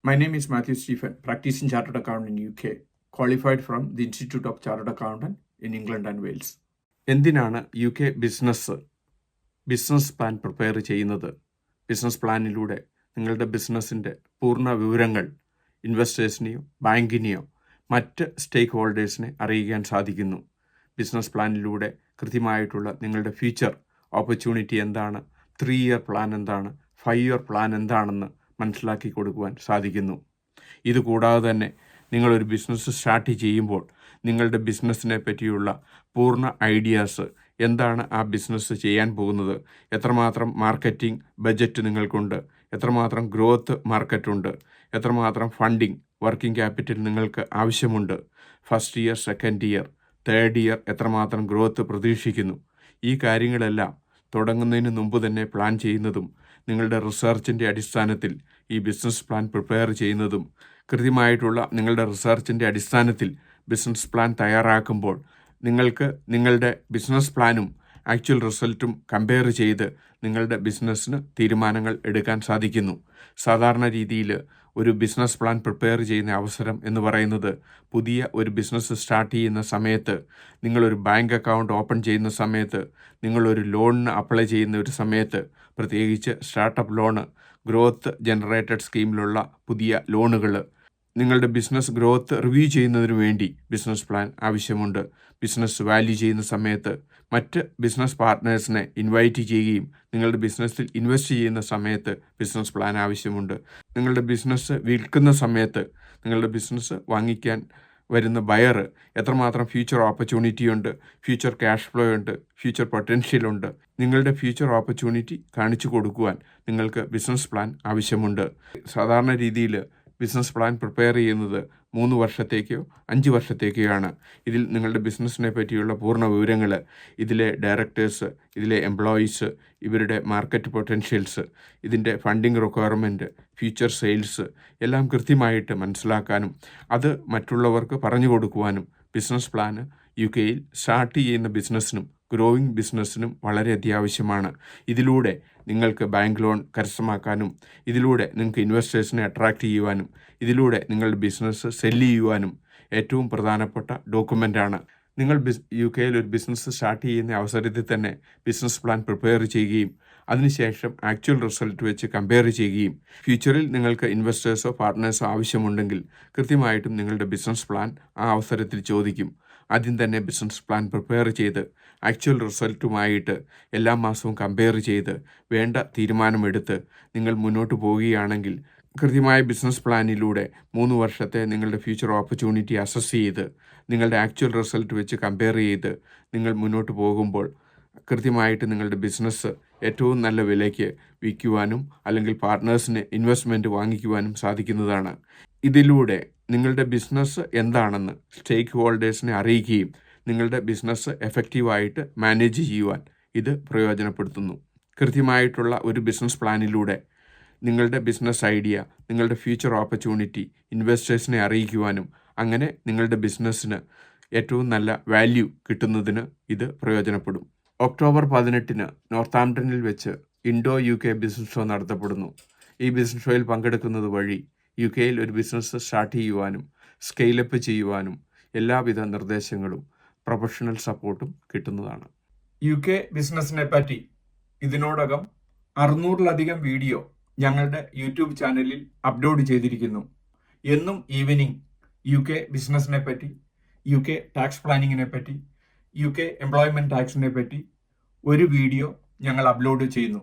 My name is Matthew Stephen, practicing chartered accountant in UK, qualified from the Institute of Chartered Accountant in England and Wales. എന്തിനാണ് UK business plan prepare ചെയ്യുന്നത്? Business പ്ലാനിലൂടെ നിങ്ങളുടെ ബിസിനസ്സിൻ്റെ പൂർണ്ണ വിവരങ്ങൾ ഇൻവെസ്റ്റേഴ്സിനെയോ ബാങ്കിനെയോ മറ്റ് സ്റ്റേക്ക് ഹോൾഡേഴ്സിനെ അറിയിക്കാൻ സാധിക്കുന്നു. ബിസിനസ് പ്ലാനിലൂടെ കൃത്യമായിട്ടുള്ള നിങ്ങളുടെ ഫ്യൂച്ചർ ഓപ്പർച്യൂണിറ്റി എന്താണ്, 3 ഇയർ പ്ലാൻ എന്താണ്, 5 ഇയർ പ്ലാൻ എന്താണെന്ന് മനസ്സിലാക്കി കൊടുക്കുവാൻ സാധിക്കുന്നു. ഇതുകൂടാതെ തന്നെ നിങ്ങളൊരു ബിസിനസ് സ്റ്റാർട്ട് ചെയ്യുമ്പോൾ നിങ്ങളുടെ ബിസിനസ്സിനെ പറ്റിയുള്ള പൂർണ്ണ ഐഡിയാസ്, എന്താണ് ആ ബിസിനസ് ചെയ്യാൻ പോകുന്നത്, എത്രമാത്രം മാർക്കറ്റിംഗ് ബജറ്റ് നിങ്ങൾക്കുണ്ട്, എത്രമാത്രം ഗ്രോത്ത് മാർക്കറ്റുണ്ട്, എത്രമാത്രം ഫണ്ടിങ് വർക്കിംഗ് ക്യാപിറ്റൽ നിങ്ങൾക്ക് ആവശ്യമുണ്ട്, first year, second year, third year എത്രമാത്രം ഗ്രോത്ത് പ്രതീക്ഷിക്കുന്നു, ഈ കാര്യങ്ങളെല്ലാം തുടങ്ങുന്നതിന് മുമ്പ് തന്നെ പ്ലാൻ ചെയ്യുന്നതും നിങ്ങളുടെ റിസർച്ചിൻ്റെ അടിസ്ഥാനത്തിൽ ഈ ബിസിനസ് പ്ലാൻ പ്രിപ്പയർ ചെയ്യുന്നതും കൃത്യമായിട്ടുള്ള നിങ്ങളുടെ റിസർച്ചിൻ്റെ അടിസ്ഥാനത്തിൽ ബിസിനസ് പ്ലാൻ തയ്യാറാക്കുമ്പോൾ നിങ്ങൾക്ക് നിങ്ങളുടെ ബിസിനസ് പ്ലാനും ആക്ച്വൽ റിസൾട്ടും കമ്പയർ ചെയ്ത് നിങ്ങളുടെ ബിസിനസ്സിന് തീരുമാനങ്ങൾ എടുക്കാൻ സാധിക്കുന്നു. സാധാരണ രീതിയിൽ ഒരു ബിസിനസ് പ്ലാൻ പ്രിപ്പയർ ചെയ്യുന്ന അവസരം എന്ന് പറയുന്നത് പുതിയ ഒരു ബിസിനസ് സ്റ്റാർട്ട് ചെയ്യുന്ന സമയത്ത്, നിങ്ങളൊരു ബാങ്ക് അക്കൗണ്ട് ഓപ്പൺ ചെയ്യുന്ന സമയത്ത്, നിങ്ങളൊരു ലോണിന് അപ്ലൈ ചെയ്യുന്ന ഒരു സമയത്ത്, പ്രത്യേകിച്ച് സ്റ്റാർട്ടപ്പ് ലോണ്, ഗ്രോത്ത് ജനറേറ്റഡ് സ്കീമിലുള്ള പുതിയ ലോണുകൾ, നിങ്ങളുടെ ബിസിനസ് ഗ്രോത്ത് റിവ്യൂ ചെയ്യുന്നതിന് വേണ്ടി ബിസിനസ് പ്ലാൻ ആവശ്യമുണ്ട്. ബിസിനസ് വാല്യൂ ചെയ്യുന്ന സമയത്ത് മറ്റ് ബിസിനസ് പാർട്ട്നേഴ്സിനെ ഇൻവൈറ്റ് ചെയ്യുകയും നിങ്ങളുടെ ബിസിനസ്സിൽ ഇൻവെസ്റ്റ് ചെയ്യുന്ന സമയത്ത് ബിസിനസ് പ്ലാൻ ആവശ്യമുണ്ട്. നിങ്ങളുടെ ബിസിനസ് വിൽക്കുന്ന സമയത്ത് നിങ്ങളുടെ ബിസിനസ് വാങ്ങിക്കാൻ വരുന്ന ബയർ എത്രമാത്രം ഫ്യൂച്ചർ ഓപ്പർച്യൂണിറ്റി ഉണ്ട്, ഫ്യൂച്ചർ ക്യാഷ് ഫ്ലോ ഉണ്ട്, ഫ്യൂച്ചർ പൊട്ടൻഷ്യൽ ഉണ്ട്, നിങ്ങളുടെ ഫ്യൂച്ചർ ഓപ്പർച്യൂണിറ്റി കാണിച്ചു കൊടുക്കുവാൻ നിങ്ങൾക്ക് ബിസിനസ് പ്ലാൻ ആവശ്യമുണ്ട്. സാധാരണ രീതിയിൽ ബിസിനസ് പ്ലാൻ പ്രിപ്പയർ ചെയ്യുന്നത് 3 വർഷത്തേക്കോ 5 വർഷത്തേക്കോ ആണ്. ഇതിൽ നിങ്ങളുടെ ബിസിനസ്സിനെ പറ്റിയുള്ള പൂർണ്ണ വിവരങ്ങൾ, ഇതിലെ ഡയറക്ടേഴ്സ്, ഇതിലെ എംപ്ലോയീസ്, ഇവരുടെ മാർക്കറ്റ് പൊട്ടൻഷ്യൽസ്, ഇതിൻ്റെ ഫണ്ടിങ് റിക്വയർമെൻറ്റ്, ഫ്യൂച്ചർ സെയിൽസ് എല്ലാം കൃത്യമായിട്ട് മനസ്സിലാക്കാനും അത് മറ്റുള്ളവർക്ക് പറഞ്ഞു കൊടുക്കുവാനും ബിസിനസ് പ്ലാന് UK സ്റ്റാർട്ട് ചെയ്യുന്ന ബിസിനസ്സിനും ഗ്രോയിങ് ബിസിനസ്സിനും വളരെ അത്യാവശ്യമാണ്. ഇതിലൂടെ നിങ്ങൾക്ക് ബാങ്ക് ലോൺ കരസ്ഥമാക്കാനും, ഇതിലൂടെ നിങ്ങൾക്ക് ഇൻവെസ്റ്റേഴ്സിനെ അട്രാക്റ്റ് ചെയ്യുവാനും, ഇതിലൂടെ നിങ്ങളുടെ ബിസിനസ് സെല്ല് ചെയ്യുവാനും ഏറ്റവും പ്രധാനപ്പെട്ട ഡോക്യുമെൻ്റാണ്. നിങ്ങൾ UK ഒരു ബിസിനസ് സ്റ്റാർട്ട് ചെയ്യുന്ന അവസരത്തിൽ തന്നെ ബിസിനസ് പ്ലാൻ പ്രിപ്പയർ ചെയ്യുകയും അതിനുശേഷം ആക്ച്വൽ റിസൾട്ട് വെച്ച് കമ്പയർ ചെയ്യുകയും ഫ്യൂച്ചറിൽ നിങ്ങൾക്ക് ഇൻവെസ്റ്റേഴ്സോ പാർട്ട്നേഴ്സോ ആവശ്യമുണ്ടെങ്കിൽ കൃത്യമായിട്ടും നിങ്ങളുടെ ബിസിനസ് പ്ലാൻ ആ അവസരത്തിൽ ചോദിക്കും. ആദ്യം തന്നെ ബിസിനസ് പ്ലാൻ പ്രിപ്പയർ ചെയ്ത് ആക്ച്വൽ റിസൾട്ടുമായിട്ട് എല്ലാ മാസവും കമ്പയർ ചെയ്ത് വേണ്ട തീരുമാനമെടുത്ത് നിങ്ങൾ മുന്നോട്ട് പോവുകയാണെങ്കിൽ കൃത്യമായ ബിസിനസ് പ്ലാനിലൂടെ 3 വർഷത്തെ നിങ്ങളുടെ ഫ്യൂച്ചർ ഓപ്പർച്യൂണിറ്റി അസസ് ചെയ്ത് നിങ്ങളുടെ ആക്ച്വൽ റിസൾട്ട് വെച്ച് കമ്പയർ ചെയ്ത് നിങ്ങൾ മുന്നോട്ട് പോകുമ്പോൾ കൃത്യമായിട്ട് നിങ്ങളുടെ ബിസിനസ് ഏറ്റവും നല്ല വിലയ്ക്ക് വിൽക്കുവാനും അല്ലെങ്കിൽ പാർട്ട്നേഴ്സിന് ഇൻവെസ്റ്റ്മെൻറ്റ് വാങ്ങിക്കുവാനും സാധിക്കുന്നതാണ്. ഇതിലൂടെ നിങ്ങളുടെ ബിസിനസ് എന്താണെന്ന് സ്റ്റേക്ക് ഹോൾഡേഴ്സിനെ അറിയിക്കുകയും നിങ്ങളുടെ ബിസിനസ് എഫക്റ്റീവായിട്ട് മാനേജ് ചെയ്യുവാൻ ഇത് പ്രയോജനപ്പെടുത്തുന്നു. കൃത്യമായിട്ടുള്ള ഒരു ബിസിനസ് പ്ലാനിലൂടെ നിങ്ങളുടെ ബിസിനസ് ഐഡിയ, നിങ്ങളുടെ ഫ്യൂച്ചർ ഓപ്പർച്യൂണിറ്റി ഇൻവെസ്റ്റേഴ്സിനെ അറിയിക്കുവാനും അങ്ങനെ നിങ്ങളുടെ ബിസിനസ്സിന് ഏറ്റവും നല്ല വാല്യൂ കിട്ടുന്നതിന് ഇത് പ്രയോജനപ്പെടും. ഒക്ടോബർ 18 നോർത്താംപ്ടണിൽ വെച്ച് ഇൻഡോ UK ബിസിനസ് ഷോ നടത്തപ്പെടുന്നു. ഈ ബിസിനസ് ഷോയിൽ പങ്കെടുക്കുന്നത് വഴി UK ഒരു ബിസിനസ് സ്റ്റാർട്ട് ചെയ്യുവാനും സ്കെയിലപ്പ് ചെയ്യുവാനും എല്ലാവിധ നിർദ്ദേശങ്ങളും പ്രൊഫഷണൽ സപ്പോർട്ടും കിട്ടുന്നതാണ്. UK ബിസിനസ്സിനെ പറ്റി ഇതിനോടകം 600-ലധികം വീഡിയോ ഞങ്ങളുടെ യൂട്യൂബ് ചാനലിൽ അപ്ലോഡ് ചെയ്തിരിക്കുന്നു. എന്നും ഈവനിങ് UK ബിസിനസ്സിനെ പറ്റി, UK ടാക്സ് പ്ലാനിങ്ങിനെ പറ്റി, UK എംപ്ലോയ്മെൻറ്റ് ടാക്സിനെ പറ്റി ഒരു വീഡിയോ ഞങ്ങൾ അപ്ലോഡ് ചെയ്യുന്നു.